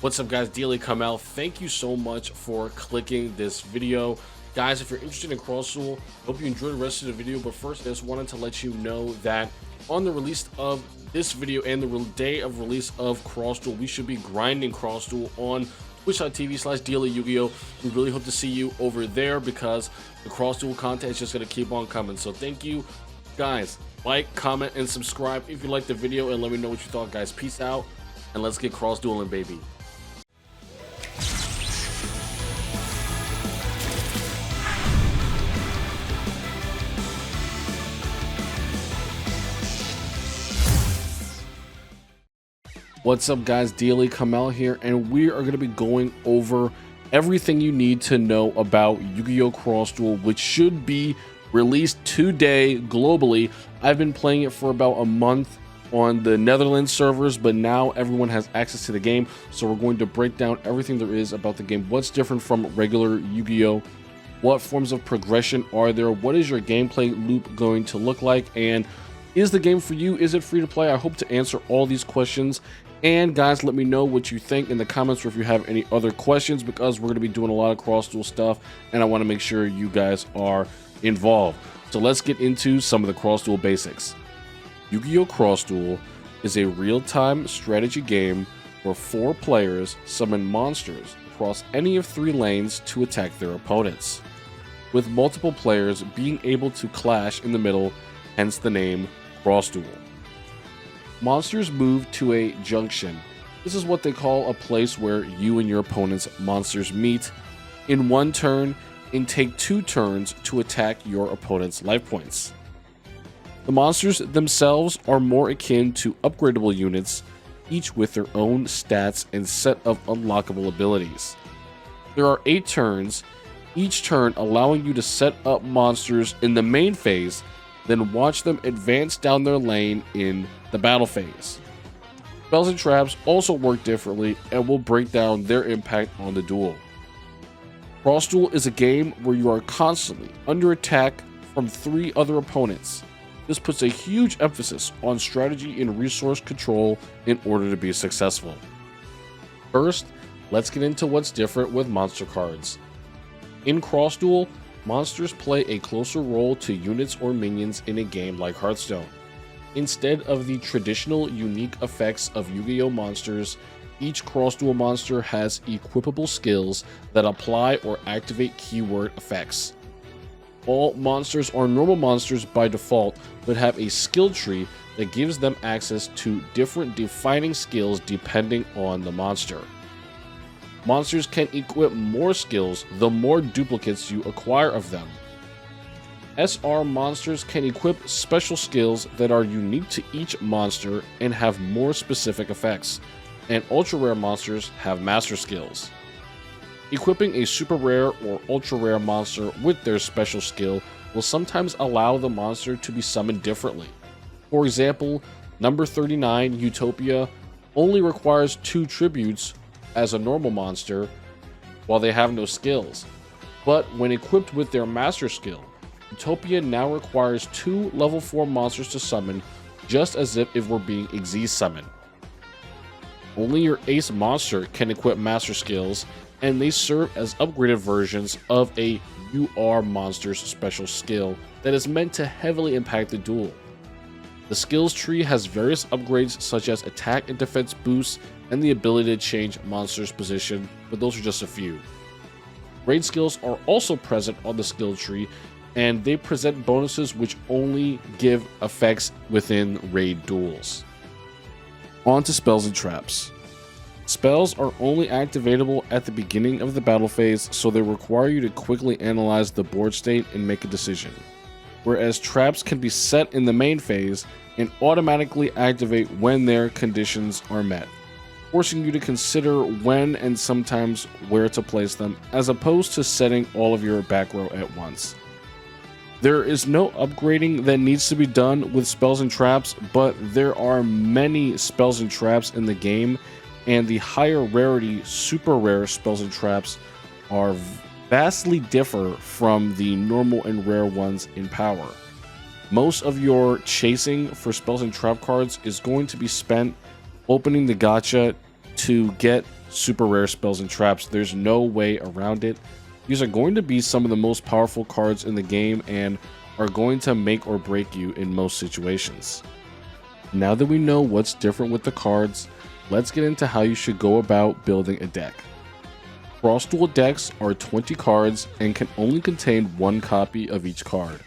What's up, guys? Daily Kamel. Thank you so much for clicking this video. Guys, if you're interested in Cross Duel, hope you enjoy the rest of the video. But first, I just wanted to let you know that on the release of this video and the day of release of Cross Duel, we should be grinding Cross Duel on twitch.tv/Daily Yugioh. We really hope to see you over there because the Cross Duel content is just going to keep on coming. So thank you, guys. Like, comment, and subscribe if you liked the video, and let me know what you thought, guys. Peace out, and let's get Cross Dueling, baby. What's up, guys? Daily Kamel here, and we are going to be going over everything you need to know about Yu-Gi-Oh! Cross Duel, which should be released today globally. I've been playing it for about a month on the Netherlands servers, but now everyone has access to the game, so we're going to break down everything there is about the game. What's different from regular Yu-Gi-Oh! What forms of progression are there? What is your gameplay loop going to look like? And is the game for you? Is it free to play? I hope to answer all these questions. And guys, let me know what you think in the comments, or if you have any other questions, because we're going to be doing a lot of Cross Duel stuff, and I want to make sure you guys are involved. So let's get into some of the Cross Duel basics. Yu-Gi-Oh! Cross Duel is a real-time strategy game where 4 players summon monsters across any of 3 lanes to attack their opponents, with multiple players being able to clash in the middle, hence the name Cross Duel. Monsters move to a junction. This is what they call a place where you and your opponent's monsters meet in one turn and take 2 turns to attack your opponent's life points. The monsters themselves are more akin to upgradable units, each with their own stats and set of unlockable abilities. There are 8 turns, each turn allowing you to set up monsters in the main phase, then watch them advance down their lane in the battle phase. Spells and traps also work differently, and will break down their impact on the duel. Cross Duel is a game where you are constantly under attack from 3 other opponents. This puts a huge emphasis on strategy and resource control in order to be successful. First, let's get into what's different with monster cards. In Cross Duel, monsters play a closer role to units or minions in a game like Hearthstone. Instead of the traditional unique effects of Yu-Gi-Oh! Monsters, each Cross Duel monster has equipable skills that apply or activate keyword effects. All monsters are normal monsters by default, but have a skill tree that gives them access to different defining skills depending on the monster. Monsters can equip more skills the more duplicates you acquire of them. SR monsters can equip special skills that are unique to each monster and have more specific effects, and ultra rare monsters have master skills. Equipping a super rare or ultra rare monster with their special skill will sometimes allow the monster to be summoned differently. For example, number 39, Utopia, only requires 2 tributes as a normal monster while they have no skills, but when equipped with their master skill, Utopia now requires 2 level 4 monsters to summon, just as if it were being Xyz summoned. Only your ace monster can equip master skills, and they serve as upgraded versions of a UR monster's special skill that is meant to heavily impact the duel. The skills tree has various upgrades such as attack and defense boosts and the ability to change monsters' position, but those are just a few. Raid skills are also present on the skill tree, and they present bonuses which only give effects within raid duels. On to spells and traps. Spells are only activatable at the beginning of the battle phase, so they require you to quickly analyze the board state and make a decision, whereas traps can be set in the main phase and automatically activate when their conditions are met, forcing you to consider when and sometimes where to place them, as opposed to setting all of your back row at once. There is no upgrading that needs to be done with spells and traps, but there are many spells and traps in the game, and the higher rarity super rare spells and traps are vastly differ from the normal and rare ones in power. Most of your chasing for spells and trap cards is going to be spent opening the gacha to get super rare spells and traps. There's no way around it. These are going to be some of the most powerful cards in the game and are going to make or break you in most situations. Now that we know what's different with the cards, let's get into how you should go about building a deck. Cross Duel decks are 20 cards and can only contain one copy of each card.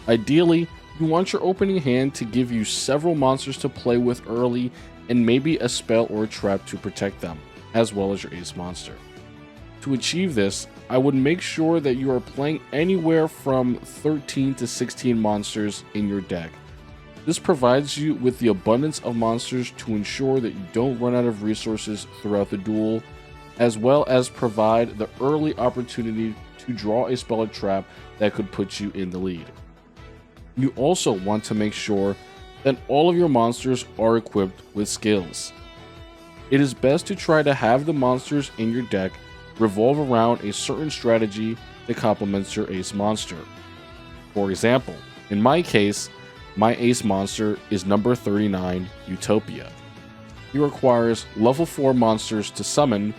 Ideally, you want your opening hand to give you several monsters to play with early and maybe a spell or a trap to protect them, as well as your ace monster. To achieve this, I would make sure that you are playing anywhere from 13 to 16 monsters in your deck. This provides you with the abundance of monsters to ensure that you don't run out of resources throughout the duel, as well as provide the early opportunity to draw a spell or trap that could put you in the lead. You also want to make sure that all of your monsters are equipped with skills. It is best to try to have the monsters in your deck revolve around a certain strategy that complements your ace monster. For example, in my case, my ace monster is number 39, Utopia. He requires level 4 monsters to summon,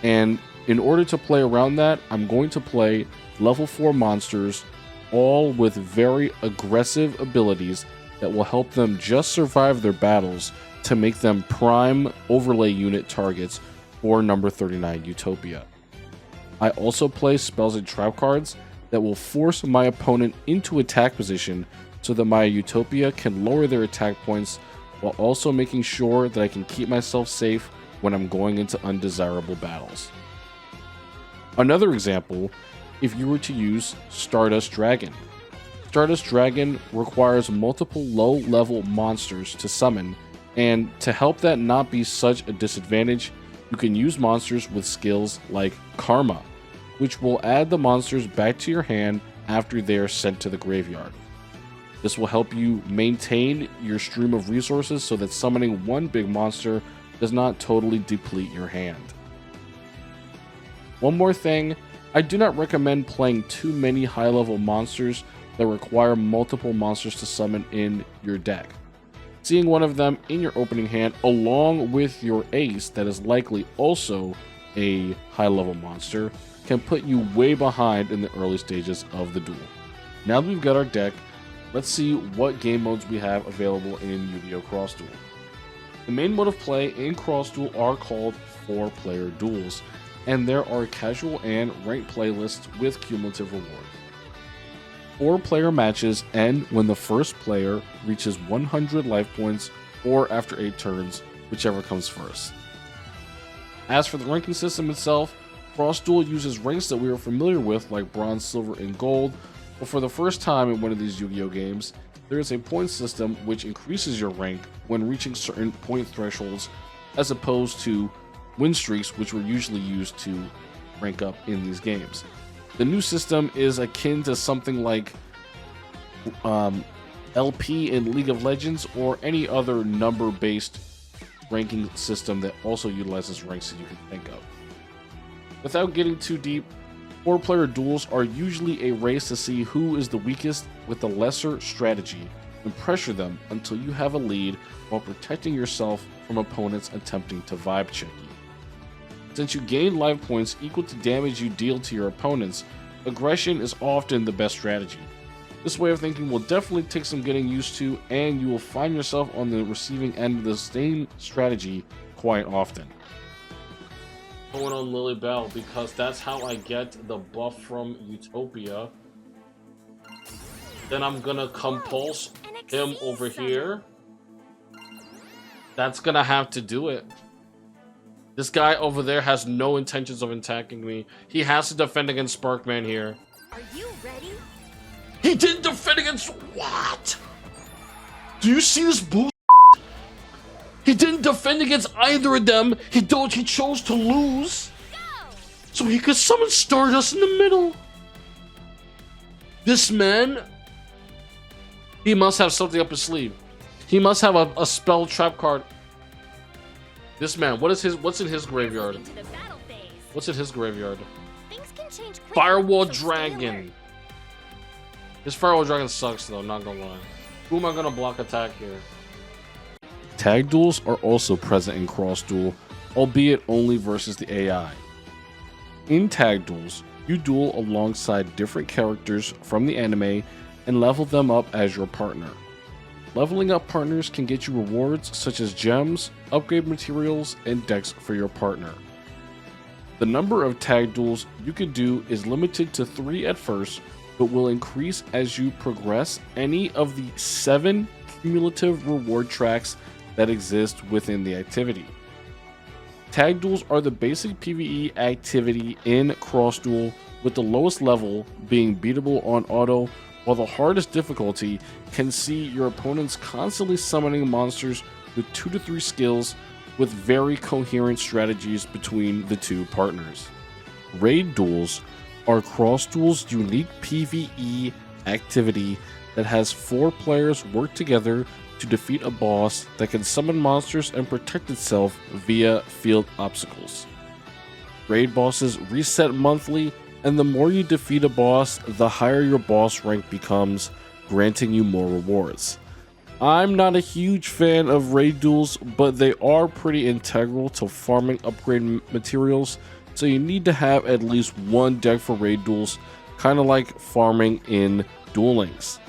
and in order to play around that, I'm going to play level 4 monsters, all with very aggressive abilities that will help them just survive their battles to make them prime overlay unit targets for number 39 Utopia. I also play spells and trap cards that will force my opponent into attack position so that my Utopia can lower their attack points while also making sure that I can keep myself safe when I'm going into undesirable battles. Another example, if you were to use Stardust Dragon. Stardust Dragon requires multiple low-level monsters to summon, and to help that not be such a disadvantage, you can use monsters with skills like Karma, which will add the monsters back to your hand after they are sent to the graveyard. This will help you maintain your stream of resources so that summoning one big monster does not totally deplete your hand. One more thing, I do not recommend playing too many high-level monsters that require multiple monsters to summon in your deck. Seeing one of them in your opening hand along with your ace that is likely also a high-level monster can put you way behind in the early stages of the duel. Now that we've got our deck, let's see what game modes we have available in Yu-Gi-Oh! Cross Duel. The main mode of play in Cross Duel are called 4-player duels, and there are casual and ranked playlists with cumulative reward. 4-player matches end when the first player reaches 100 life points or after 8 turns, whichever comes first. As for the ranking system itself, Cross Duel uses ranks that we are familiar with like Bronze, Silver, and Gold, but for the first time in one of these Yu-Gi-Oh! Games, there is a point system which increases your rank when reaching certain point thresholds, as opposed to win streaks, which were usually used to rank up in these games. The new system is akin to something like LP in League of Legends or any other number-based ranking system that also utilizes ranks that you can think of. Without getting too deep, 4-player duels are usually a race to see who is the weakest with the lesser strategy and pressure them until you have a lead while protecting yourself from opponents attempting to vibe check you. Since you gain life points equal to damage you deal to your opponents, aggression is often the best strategy. This way of thinking will definitely take some getting used to, and you will find yourself on the receiving end of the same strategy quite often. Going on Lily Bell because that's how I get the buff from Utopia. Then I'm gonna compulse him over here. That's gonna have to do it. This guy over there has no intentions of attacking me. He has to defend against Sparkman here. Are you ready? He didn't defend against what? Do you see this bull? He didn't defend against either of them. He chose to lose. Go! So he could summon Stardust in the middle. This man, he must have something up his sleeve. He must have a spell trap card. This man, what's in his graveyard? Into the battle phase. What's in his graveyard? Things can change quickly, Firewall so stay Dragon. alert. This Firewall Dragon sucks though, not gonna lie. Who am I gonna block attack here? Tag duels are also present in Cross Duel, albeit only versus the AI. In tag duels, you duel alongside different characters from the anime and level them up as your partner. Leveling up partners can get you rewards such as gems, upgrade materials, and decks for your partner. The number of tag duels you can do is limited to 3 at first, but will increase as you progress any of the 7 cumulative reward tracks that exist within the activity. Tag duels are the basic PvE activity in Cross Duel, with the lowest level being beatable on auto, while the hardest difficulty can see your opponents constantly summoning monsters with 2 to 3 skills with very coherent strategies between the two partners. Raid duels are Cross Duel's unique PvE activity that has 4 players work together to defeat a boss that can summon monsters and protect itself via field obstacles. Raid bosses reset monthly, and the more you defeat a boss, the higher your boss rank becomes, granting you more rewards. I'm not a huge fan of raid duels, but they are pretty integral to farming upgrade materials, so you need to have at least one deck for raid duels, kind of like farming in Duel Links.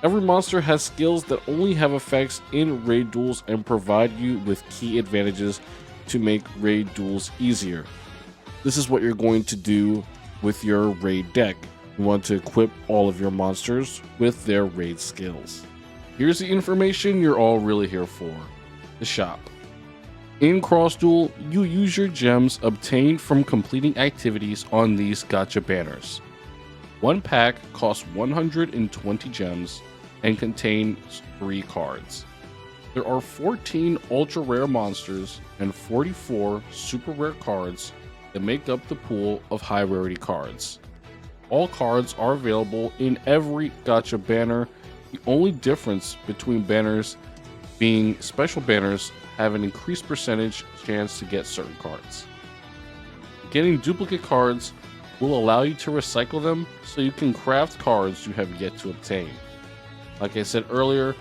Every monster has skills that only have effects in raid duels and provide you with key advantages to make raid duels easier. This is what you're going to do with your raid deck. You want to equip all of your monsters with their raid skills. Here's the information you're all really here for: the shop. In Cross Duel, you use your gems obtained from completing activities on these gacha banners. One pack costs 120 gems and contains 3 cards. There are 14 ultra rare monsters and 44 super rare cards that make up the pool of high rarity cards. All cards are available in every gacha banner. The only difference between banners being special banners have an increased percentage chance to get certain cards. Getting duplicate cards will allow you to recycle them so you can craft cards you have yet to obtain. Like I said earlier,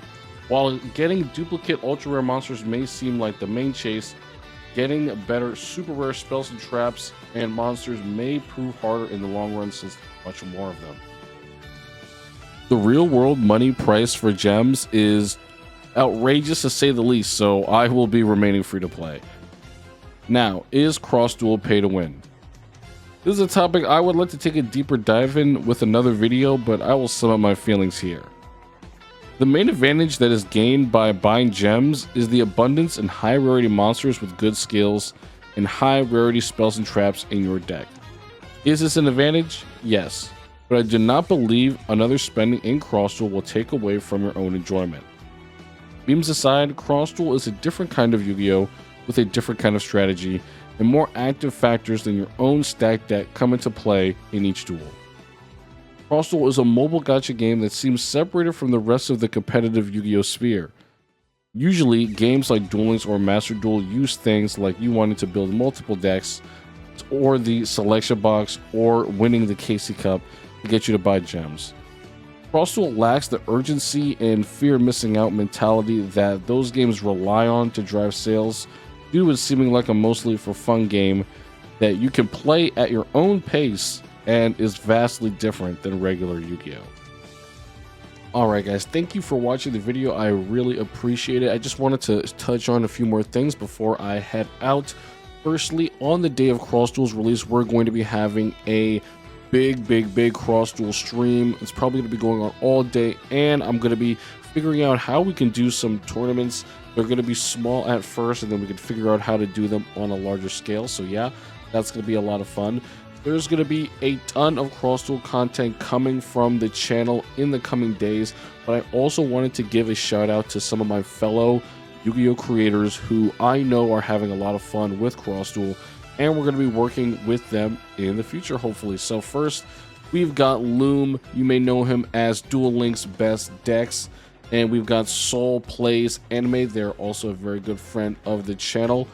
while getting duplicate ultra rare monsters may seem like the main chase, getting better super rare spells and traps and monsters may prove harder in the long run since much more of them. The real world money price for gems is outrageous to say the least, so I will be remaining free to play. Now, is Cross Duel pay to win? This is a topic I would like to take a deeper dive in with another video, but I will sum up my feelings here. The main advantage that is gained by buying gems is the abundance and high rarity monsters with good skills and high rarity spells and traps in your deck. Is this an advantage? Yes, but I do not believe another spending in Cross Duel will take away from your own enjoyment. Memes aside, Cross Duel is a different kind of Yu-Gi-Oh! With a different kind of strategy, and more active factors than your own stack deck come into play in each duel. Cross Duel is a mobile gacha game that seems separated from the rest of the competitive Yu-Gi-Oh! Sphere. Usually, games like Duel Links or Master Duel use things like you wanting to build multiple decks, or the selection box, or winning the KC Cup to get you to buy gems. Cross Duel lacks the urgency and fear of missing out mentality that those games rely on to drive sales, due to it seeming like a mostly for fun game that you can play at your own pace and is vastly different than regular Yu-Gi-Oh! Alright guys, thank you for watching the video. I really appreciate it. I just wanted to touch on a few more things before I head out. Firstly, on the day of Cross Duel's release, we're going to be having a big Cross Duel stream. It's probably going to be going on all day, and I'm going to be figuring out how we can do some tournaments. They're going to be small at first, and then we can figure out how to do them on a larger scale. So yeah, that's going to be a lot of fun. There's going to be a ton of Cross Duel content coming from the channel in the coming days, but I also wanted to give a shout out to some of my fellow Yu-Gi-Oh! Creators who I know are having a lot of fun with Cross Duel, and we're going to be working with them in the future, hopefully. So first, we've got Loom. You may know him as Duel Links Best Decks, and we've got Soul Plays Anime. They're also a very good friend of the channel.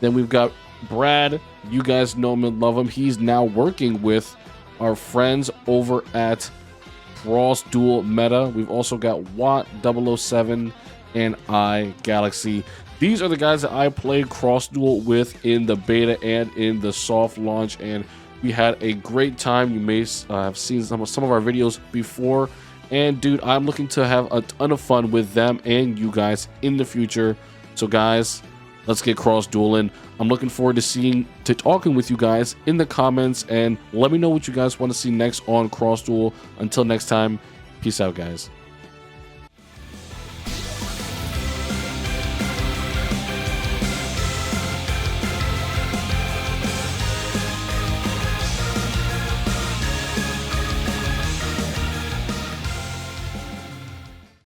Then we've got Brad. You guys know him and love him. He's now working with our friends over at Cross Duel Meta. We've also got Watt 007 and I Galaxy. these are the guys that I played Cross Duel with in the beta and in the soft launch, and we had a great time. You may have seen some of our videos before, and dude, I'm looking to have a ton of fun with them and you guys in the future. So guys, let's get Cross Dueling. I'm looking forward to talking with you guys in the comments, and let me know what you guys want to see next on Cross Duel. Until next time, peace out, guys.